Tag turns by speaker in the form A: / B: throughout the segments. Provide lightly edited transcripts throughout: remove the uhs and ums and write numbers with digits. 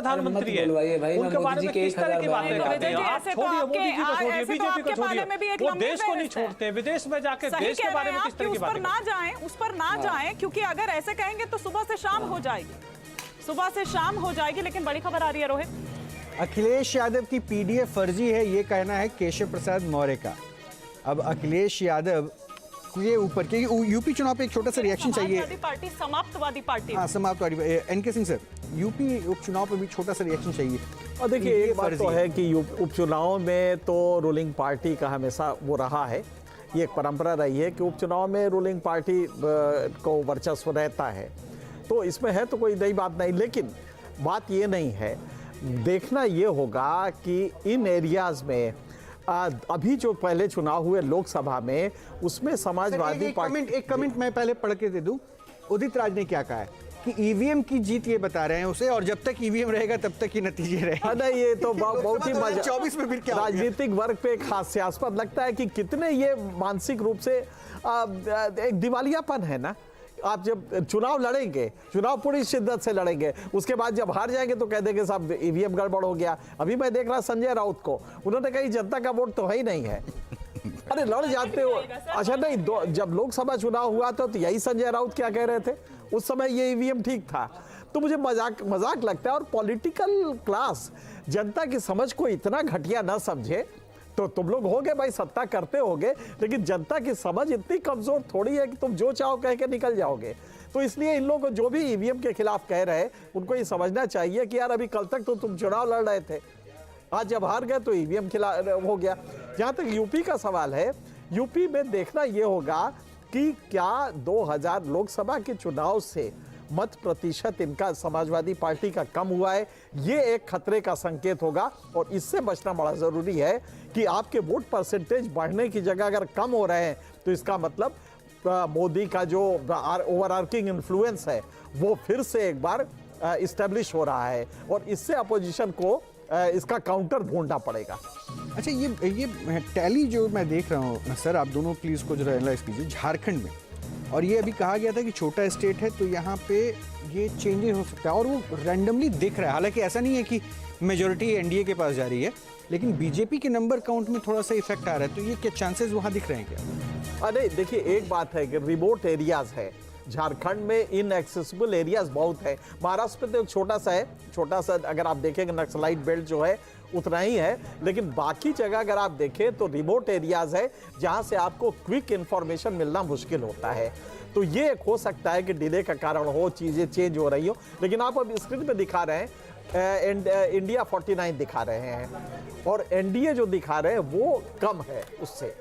A: प्रधानमंत्री है, उनके बारे में किस तरह की बातें करते हैं आप? छोड़िए मोदी जी को, छोड़िए बीजेपी को, छोड़िए, वो देश को नहीं छोड़ते, विदेश में जाके देश के बारे में किस तरह की बातें
B: उस पर ना जाएं, क्योंकि अगर ऐसे कहेंगे तो सुबह से शाम हो जाएगी, सुबह से शाम हो जाएगी। लेकिन बड़ी खबर आ रही है रोहित।
C: अखिलेश यादव की पीडीएफ फर्जी है, ये कहना है केशव प्रसाद मौर्य का। अब अखिलेश यादव ये ऊपर के यूपी चुनाव पे एक छोटा सा रिएक्शन चाहिए।
B: पार्टी समाप्तवादी पार्टी,
C: हाँ समाप्तवादी। एनके सिंह सर, यूपी उपचुनाव पे भी छोटा सा रिएक्शन चाहिए।
D: और देखिए एक बात तो है कि उपचुनाव में तो रूलिंग पार्टी का हमेशा वो रहा है, ये एक परंपरा रही है कि उपचुनाव में रूलिंग पार्टी को वर्चस्व रहता है, तो इसमें है तो कोई नई बात नहीं। लेकिन बात ये नहीं है, देखना ये होगा कि इन एरियाज में अभी जो पहले चुनाव हुए लोकसभा में, उसमें समाजवादी पार्टी।
C: एक कमेंट मैं पहले पढ़ के दे दूं। उदित राज ने क्या कहा है कि ईवीएम की जीत ये बता रहे हैं उसे, और जब तक ईवीएम रहेगा तब तक ही नतीजे रहेंगे।
D: नहीं, ये तो बहुत ही
C: 24 में फिर क्या
D: राजनीतिक वर्ग पे एक हास्यास्पद लगता है कि कितने ये मानसिक रूप से एक दिवालियापन है ना। आप जब चुनाव लड़ेंगे, चुनाव पूरी शिद्दत से लड़ेंगे, उसके बाद जब हार जाएंगे तो कह देंगे साहब ईवीएम गड़बड़ हो गया। अभी मैं देख रहा संजय राउत को, उन्होंने कहा जनता का वोट तो है ही नहीं है। अरे लड़ जाते हो। अच्छा नहीं, जब लोकसभा चुनाव हुआ था तो यही संजय राउत क्या कह रहे थे, उस समय ये ईवीएम ठीक था। तो मुझे मजाक लगता है। और पॉलिटिकल क्लास जनता की समझ को इतना घटिया ना समझे तो तुम लोग होगे भाई, सत्ता करते होगे, लेकिन जनता की समझ इतनी कमजोर थोड़ी है कि तुम जो चाहो कह के निकल जाओगे। तो इसलिए इन लोगों को जो भी ईवीएम के खिलाफ कह रहे हैं, उनको ये समझना चाहिए कि यार अभी कल तक तो तुम चुनाव लड़ रहे थे, आज जब हार गए तो ईवीएम खिलाफ हो गया। जहां तक यूपी का सवाल है, यूपी में देखना यह होगा कि क्या 2000 लोकसभा के चुनाव से मत प्रतिशत इनका समाजवादी पार्टी का कम हुआ है, ये एक खतरे का संकेत होगा। और इससे बचना बड़ा जरूरी है कि आपके वोट परसेंटेज बढ़ने की जगह अगर कम हो रहे हैं तो इसका मतलब मोदी का जो ओवरआर्किंग इन्फ्लुएंस है वो फिर से एक बार इस्टेब्लिश हो रहा है, और इससे अपोजिशन को इसका काउंटर ढूंढना पड़ेगा।
C: अच्छा, ये टैली जो मैं देख रहा हूँ सर, आप दोनों प्लीज को जरा एनालाइज कीजिए। झारखंड में, और ये अभी कहा गया था कि छोटा स्टेट है तो यहाँ पे ये चेंजेस हो सकता है, और वो रैंडमली दिख रहा है। हालांकि ऐसा नहीं है कि मेजोरिटी एनडीए के पास जा रही है, लेकिन बीजेपी के नंबर काउंट में थोड़ा सा इफेक्ट आ रहा है। तो ये क्या चांसेस वहाँ दिख रहे हैं क्या?
D: अरे देखिए, एक बात है कि रिमोट एरियाज है, झारखंड में इनएक्सेसिबल एरियाज बहुत है। महाराष्ट्र में तो एक छोटा सा अगर आप देखेंगे नक्सलाइट बेल्ट जो है उतना ही है, लेकिन बाकी जगह अगर आप देखें तो रिमोट एरियाज है जहां से आपको क्विक इंफॉर्मेशन मिलना मुश्किल होता है। तो ये एक हो सकता है कि डिले का कारण हो, चीज़ें चेंज हो रही हो। लेकिन आप अब स्क्रीन पे दिखा रहे हैं इंडिया 49 दिखा रहे हैं, और एनडीए जो दिखा रहे हैं वो कम है उससे।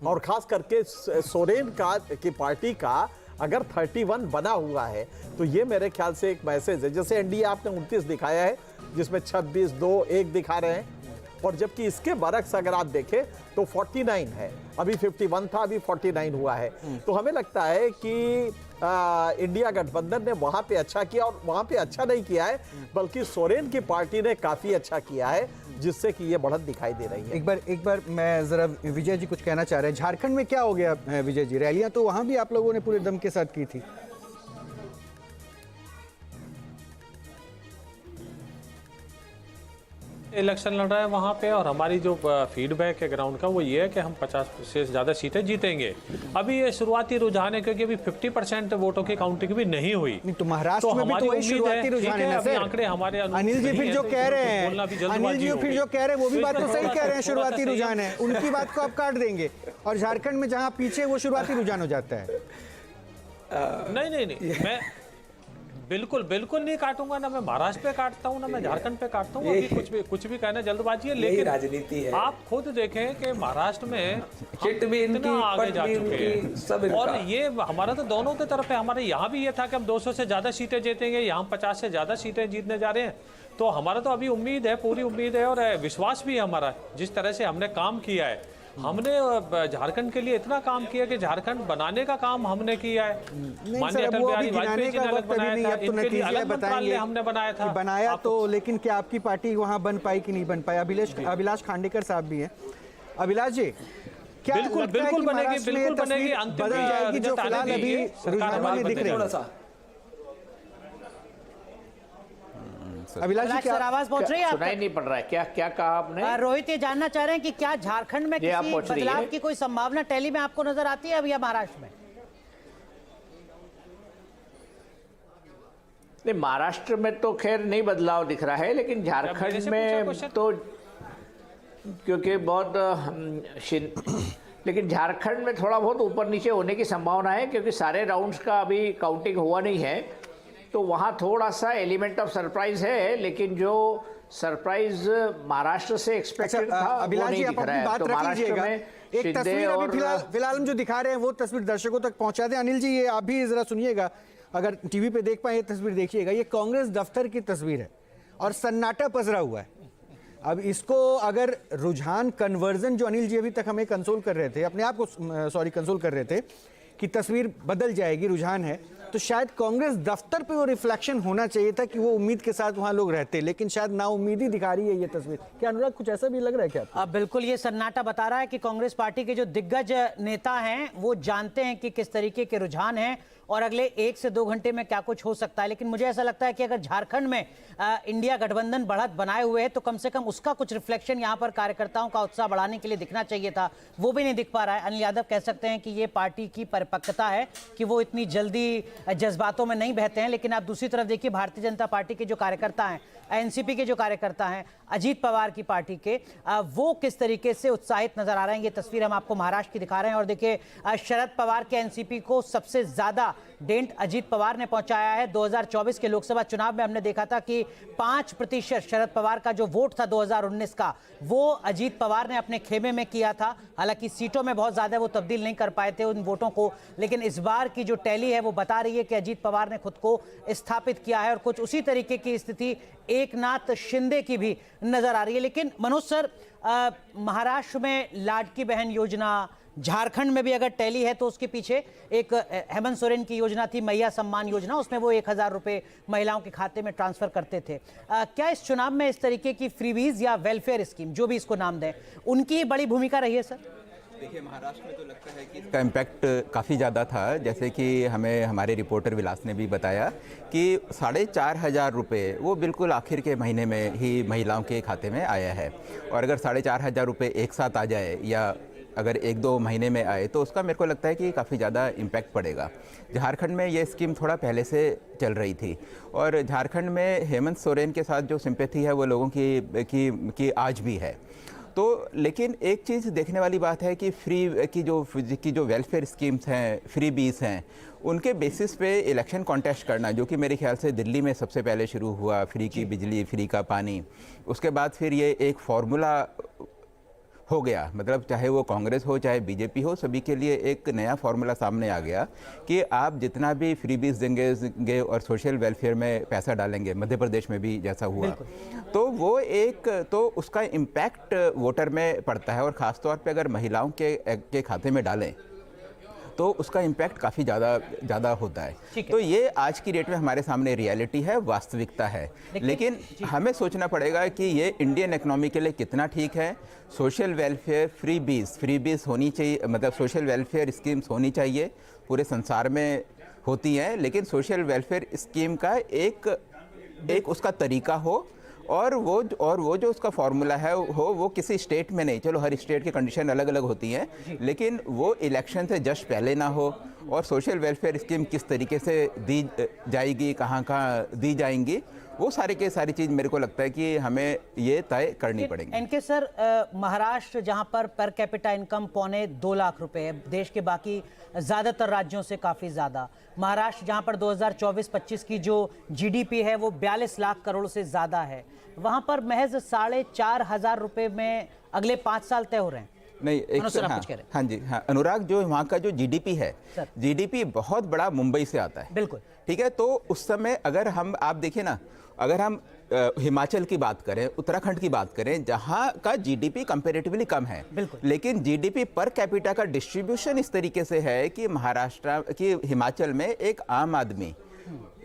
D: और खास करके सोरेन की पार्टी का अगर 31 बना हुआ है तो ये मेरे ख्याल से एक मैसेज है। जैसे एनडीए आपने 29 दिखाया है, जिसमें 26, 2, 1 दिखा रहे हैं, और जबकि इसके बरक्स अगर आप देखें तो 49 है। अभी 51 था, अभी 49 हुआ है। तो हमें लगता है कि इंडिया गठबंधन ने वहां पे अच्छा किया, और वहां पे अच्छा नहीं किया है बल्कि सोरेन की पार्टी ने काफी अच्छा किया है, जिससे कि ये बढ़त दिखाई दे रही है।
C: एक बार मैं जरा विजय जी कुछ कहना चाह रहे हैं। झारखंड में क्या हो गया विजय जी? रैलियां तो वहां भी आप लोगों ने पूरे दम के साथ की थी।
A: इलेक्शन लड़ रहा है वहाँ पे, और हमारी जो फीडबैक है ग्राउंड का वो ये है कि हम 50 से ज़्यादा सीटें जीतेंगे। अभी ये शुरुआती रुझान है, क्योंकि अभी 50% वोटों की काउंटिंग भी नहीं हुई।
C: तो महाराष्ट्र में भी तो वही शुरुआती रुझान है ना सर।
A: आंकड़े हमारे
C: अनिल जी फिर जो कह रहे हैं, वो भी बात तो सही कह रहे हैं, शुरुआती रुझान है, उनकी बात को आप काट देंगे। और झारखंड में जहाँ पीछे वो शुरुआती रुझान हो जाता है।
A: नहीं, मैं बिल्कुल नहीं काटूंगा, ना मैं महाराष्ट्र पे काटता हूँ, ना मैं झारखंड पे काटता हूँ। अभी कुछ भी कहना जल्दबाजी है, लेकिन
E: राजनीति है।
A: आप खुद देखें कि महाराष्ट्र में
E: हिट भी इनकी,
A: आगे जा चुके हैं,
E: सब इनका।
A: और ये हमारा तो दोनों की तरफ है। हमारे यहाँ भी ये था कि हम 200 से ज्यादा सीटें जीतेंगे, यहाँ 50 से ज्यादा सीटें जीतने जा रहे हैं। तो हमारा तो अभी उम्मीद है, पूरी उम्मीद है, और विश्वास भी है हमारा। जिस तरह से हमने काम किया है, हमने झारखंड के लिए इतना काम किया कि झारखंड बनाने का काम हमने किया है। माननीय अटल बिहारी वाजपेयी जी ने अलग बनाया था, इनके लिए अलग मंत्रालय हमने बनाया था।
C: तो लेकिन क्या आपकी पार्टी वहां बन पाई कि नहीं बन पाई? अभिलाष खांडेकर साहब भी हैं। अभिलाष जी, क्या
A: बिल्कुल बनेगी, अंतिम
C: जाएगी जो फिलहाल अभी रुझानों में दिख रही है?
E: सर।
C: अभिलाष जी,
F: सर आवाज पहुंच रही है आप
D: सुनाई
F: तक?
D: नहीं पड़ रहा है, क्या क्या कहा आपने?
F: रोहित ये जानना चाह रहे हैं कि क्या झारखंड में
D: ये आप
F: किसी
D: पहुंच रही
F: बदलाव
D: है?
F: की कोई संभावना टैली में आपको नजर आती है अब या महाराष्ट्र में?
D: नहीं, महाराष्ट्र में तो खैर नहीं बदलाव दिख रहा है, लेकिन
A: मेरे
D: झारखंड
A: से
D: में
A: पूछा
D: तो क्योंकि बहुत लेकिन झारखंड में थोड़ा बहुत ऊपर नीचे होने की संभावना है, क्योंकि सारे राउंड्स का अभी काउंटिंग हुआ नहीं है, तो वहाँ थोड़ा सा एलिमेंट ऑफ सरप्राइज है, लेकिन जो सरप्राइज महाराष्ट्र से एक्सपेक्टेड था वो
C: अभिलाष जी,
D: नहीं
C: आप
D: दिख रहा
C: अपनी
D: है।
C: बात
D: तो
C: रख
D: महाराष्ट्र
C: लीजिएगा।
D: में
C: एक
D: शिंदे
C: तस्वीर अभी
D: और
C: फिलहाल हम जो दिखा रहे हैं वो तस्वीर दर्शकों तक पहुंचा दें। अनिल जी, ये आप भी जरा सुनिएगा, अगर टीवी पे देख पाए ये तस्वीर देखिएगा। ये कांग्रेस दफ्तर की तस्वीर है और सन्नाटा पसरा हुआ है। अब इसको अगर रुझान कन्वर्जन जो अनिल जी अभी तक हमें कंसोल कर रहे थे, अपने आप को कंसोल कर रहे थे कि तस्वीर बदल जाएगी, रुझान है, तो शायद कांग्रेस दफ्तर पे वो रिफ्लेक्शन होना चाहिए था कि वो उम्मीद के साथ वहां लोग रहते, लेकिन शायद नाउम्मीदी दिखा रही है ये तस्वीर। क्या अनुराग, कुछ ऐसा भी लग रहा है क्या आपको?
F: बिल्कुल, ये सन्नाटा बता रहा है कि कांग्रेस पार्टी के जो दिग्गज नेता हैं वो जानते हैं कि किस तरीके के रुझान हैं और अगले 1 से 2 घंटे में क्या कुछ हो सकता है। लेकिन मुझे ऐसा लगता है कि अगर झारखंड में इंडिया गठबंधन बढ़त बनाए हुए है तो कम से कम उसका कुछ रिफ्लेक्शन यहाँ पर कार्यकर्ताओं का उत्साह बढ़ाने के लिए दिखना चाहिए था, वो भी नहीं दिख पा रहा है। अनिल यादव कह सकते हैं कि ये पार्टी की परिपक्वता है कि वो इतनी जल्दी जज्बातों में नहीं बहते हैं। लेकिन आप दूसरी तरफ देखिए, भारतीय जनता पार्टी के जो कार्यकर्ता हैं, एनसीपी के जो कार्यकर्ता हैं, अजीत पवार की पार्टी के, वो किस तरीके से उत्साहित नजर आ रहे हैं। ये तस्वीर हम आपको महाराष्ट्र की दिखा रहे हैं और देखिए शरद पवार के एनसीपी को सबसे ज्यादा डेंट अजीत पवार ने पहुंचाया है। 2024 के लोकसभा चुनाव में हमने देखा था कि 5% शरद पवार का जो वोट था 2019 का, वो अजीत पवार ने अपने खेमे में किया था। हालांकि सीटों में बहुत ज्यादा वो तब्दील नहीं कर पाए थे उन वोटों को, लेकिन इस बार की जो टैली है वो बता रही है कि अजीत पवार ने खुद को स्थापित किया है और कुछ उसी तरीके की स्थिति एकनाथ शिंदे की भी नजर आ रही है। लेकिन मनोज सर, महाराष्ट्र में लाडकी बहन योजना, झारखंड में भी अगर टैली है तो उसके पीछे एक हेमंत सोरेन की योजना थी, मैया सम्मान योजना, उसमें वो 1000 रुपए महिलाओं के खाते में ट्रांसफर करते थे। क्या इस चुनाव में इस तरीके की फ्रीबीज या वेलफेयर स्कीम, जो भी इसको नाम दें, उनकी बड़ी भूमिका रही है सर?
E: देखिए, महाराष्ट्र में तो लगता है कि इसका इम्पैक्ट काफ़ी ज़्यादा था। जैसे कि हमें हमारे रिपोर्टर विलास ने भी बताया कि 4500 रुपये वो बिल्कुल आखिर के महीने में ही महिलाओं के खाते में आया है। और अगर 4500 रुपये एक साथ आ जाए या अगर 1-2 महीने में आए तो उसका मेरे को लगता है कि काफ़ी ज़्यादा इम्पैक्ट पड़ेगा। झारखंड में ये स्कीम थोड़ा पहले से चल रही थी और झारखंड में हेमंत सोरेन के साथ जो सिंपैथी है वो लोगों की आज भी है। तो लेकिन एक चीज़ देखने वाली बात है कि फ्री की जो वेलफेयर स्कीम्स हैं, फ्री बीस हैं, उनके बेसिस पे इलेक्शन कॉन्टेस्ट करना, जो कि मेरे ख्याल से दिल्ली में सबसे पहले शुरू हुआ, फ्री की बिजली, फ्री का पानी, उसके बाद फिर ये एक फार्मूला हो गया। मतलब चाहे वो कांग्रेस हो चाहे बीजेपी हो, सभी के लिए एक नया फार्मूला सामने आ गया कि आप जितना भी फ्री बीज देंगे और सोशल वेलफेयर में पैसा डालेंगे, मध्य प्रदेश में भी जैसा हुआ, तो वो एक तो उसका इम्पैक्ट वोटर में पड़ता है। और ख़ास तौर पे अगर महिलाओं के खाते में डालें तो उसका इम्पैक्ट काफ़ी ज़्यादा होता है। तो ये आज की डेट में हमारे सामने रियलिटी है, वास्तविकता है। लेकिन हमें सोचना पड़ेगा कि ये इंडियन इकोनॉमी के लिए कितना ठीक है। सोशल वेलफेयर फ्री बीज होनी चाहिए, मतलब सोशल वेलफेयर स्कीम्स होनी चाहिए, पूरे संसार में होती हैं, लेकिन सोशल वेलफेयर स्कीम का एक उसका तरीका हो और वो जो उसका फॉर्मूला है वो किसी स्टेट में नहीं, चलो हर स्टेट की कंडीशन अलग अलग होती हैं, लेकिन वो इलेक्शन से जस्ट पहले ना हो। और सोशल वेलफेयर स्कीम किस तरीके से दी जाएगी, कहाँ दी जाएंगी, वो सारी चीज़ मेरे को लगता है कि हमें ये तय करनी पड़ेगी।
F: इनके सर, महाराष्ट्र जहां पर कैपिटा इनकम 2.25 लाख रुपए है, देश के बाकी ज़्यादातर राज्यों से काफ़ी ज़्यादा। महाराष्ट्र जहां पर 2024-25 की जो जीडीपी है वो 42 लाख करोड़ से ज़्यादा है, वहां पर महज 4500 रुपए में अगले 5 साल तय हो रहे हैं।
E: नहीं, हाँ जी, हाँ अनुराग, जो वहाँ का जो जीडीपी है, जीडीपी बहुत बड़ा मुंबई से आता है,
F: बिल्कुल
E: ठीक है। तो उस समय अगर आप देखिए ना, अगर हम हिमाचल की बात करें, उत्तराखंड की बात करें, जहां का जीडीपी कंपैरेटिवली कम है, लेकिन जीडीपी पर कैपिटा का डिस्ट्रीब्यूशन इस तरीके से है कि हिमाचल में एक आम आदमी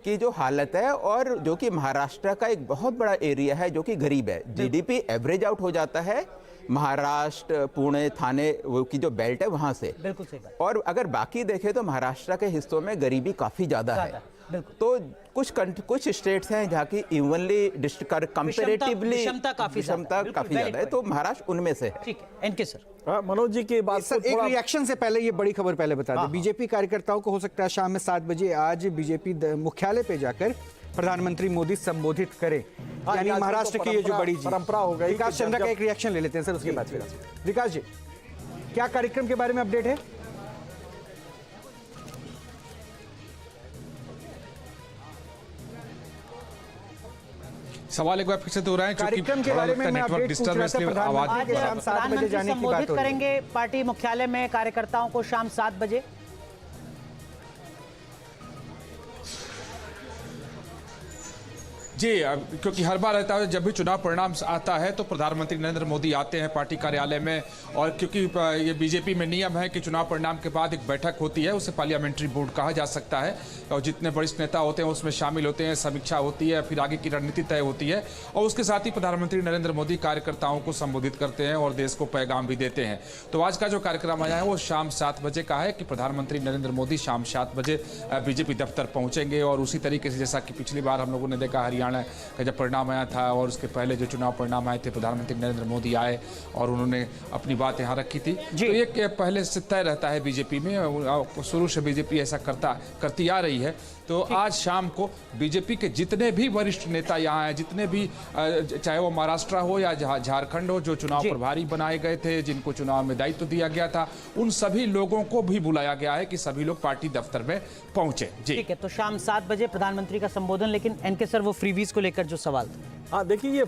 E: की जो हालत है, और जो कि महाराष्ट्र का एक बहुत बड़ा एरिया है जो कि गरीब है, जीडीपी एवरेज आउट हो जाता है महाराष्ट्र, पुणे, थाने की जो बेल्ट है वहां से।
F: बिल्कुल सही बात।
E: और अगर बाकी देखें तो महाराष्ट्र के हिस्सों में गरीबी काफी ज्यादा है। तो कुछ स्टेट्स हैं जहाँ की इवनली कंपेरेटिवली
F: विषमता काफी
E: विषमता
F: बिल्कुल,
E: काफी
F: very
E: ज्यादा है,
F: good.
E: तो महाराष्ट्र उनमें से है।
F: ठीक है, एनके सर।
D: मनोज जी की बात
C: सर,
D: को
C: एक
D: थोड़ा
C: रिएक्शन से पहले ये बड़ी खबर पहले बता दें। बीजेपी कार्यकर्ताओं को हो सकता है शाम में 7 बजे आज बीजेपी मुख्यालय पे जाकर प्रधानमंत्री मोदी संबोधित करें, यानी
D: आजकल
C: महाराष्ट्र
D: तो
C: की ये जो बड़ी
D: परंपरा हो गई।
C: विकास चंद्रा का एक रिएक्शन ले लेते हैं सर, उसके बाद फिर विकास जी क्या कार्यक्रम के बारे में अपडेट है?
G: सवाल एक बार फिर से दोहराएं, क्योंकि
C: कार्यक्रम के
G: बड़ा
C: बारे
G: लगता
C: में
G: है
C: मैं
G: नेटवर्क
C: अपडेट पूछ रहा
G: डिस्टर्बेंस
C: था।
G: के लिए आवाज
C: प्रधानमंत्री के शाम 7 बजे जाने की बात
F: संबोधित
C: हो रही है।
F: करेंगे पार्टी मुख्यालय में कार्यकर्ताओं को शाम 7 बजे।
G: जी, क्योंकि हर बार रहता है जब भी चुनाव परिणाम आता है तो प्रधानमंत्री नरेंद्र मोदी आते हैं पार्टी कार्यालय में, और क्योंकि ये बीजेपी में नियम है कि चुनाव परिणाम के बाद एक बैठक होती है, उसे पार्लियामेंट्री बोर्ड कहा जा सकता है, और जितने वरिष्ठ नेता होते हैं उसमें शामिल होते हैं, समीक्षा होती है, फिर आगे की रणनीति तय होती है, और उसके साथ ही प्रधानमंत्री नरेंद्र मोदी कार्यकर्ताओं को संबोधित करते हैं और देश को पैगाम भी देते हैं। तो आज का जो कार्यक्रम आया है वो शाम 7 बजे का है कि प्रधानमंत्री नरेंद्र मोदी शाम 7 बजे बीजेपी दफ्तर पहुंचेंगे, और उसी तरीके से जैसा कि पिछली बार हम लोगों ने देखा हरियाणा का जब परिणाम आया था और उसके पहले जो चुनाव परिणाम आए थे, प्रधानमंत्री नरेंद्र मोदी आए और उन्होंने अपनी बात यहाँ रखी थी। तो ये पहले से तय रहता है बीजेपी में, शुरू से बीजेपी ऐसा करती आ रही है। तो आज शाम को बीजेपी के जितने भी वरिष्ठ नेता यहाँ हैं, जितने भी चाहे वो महाराष्ट्र हो या झारखंड हो, जो चुनाव प्रभारी बनाए गए थे, जिनको चुनाव में दायित्व दिया गया था, उन सभी लोगों को भी बुलाया गया है कि सभी लोग पार्टी दफ्तर में पहुंचे। जी
F: ठीक है, तो शाम 7 बजे प्रधानमंत्री का संबोधन। लेकिन एनके सर, वो फ्रीवीज को लेकर जो सवाल था,
D: हाँ देखिए, ये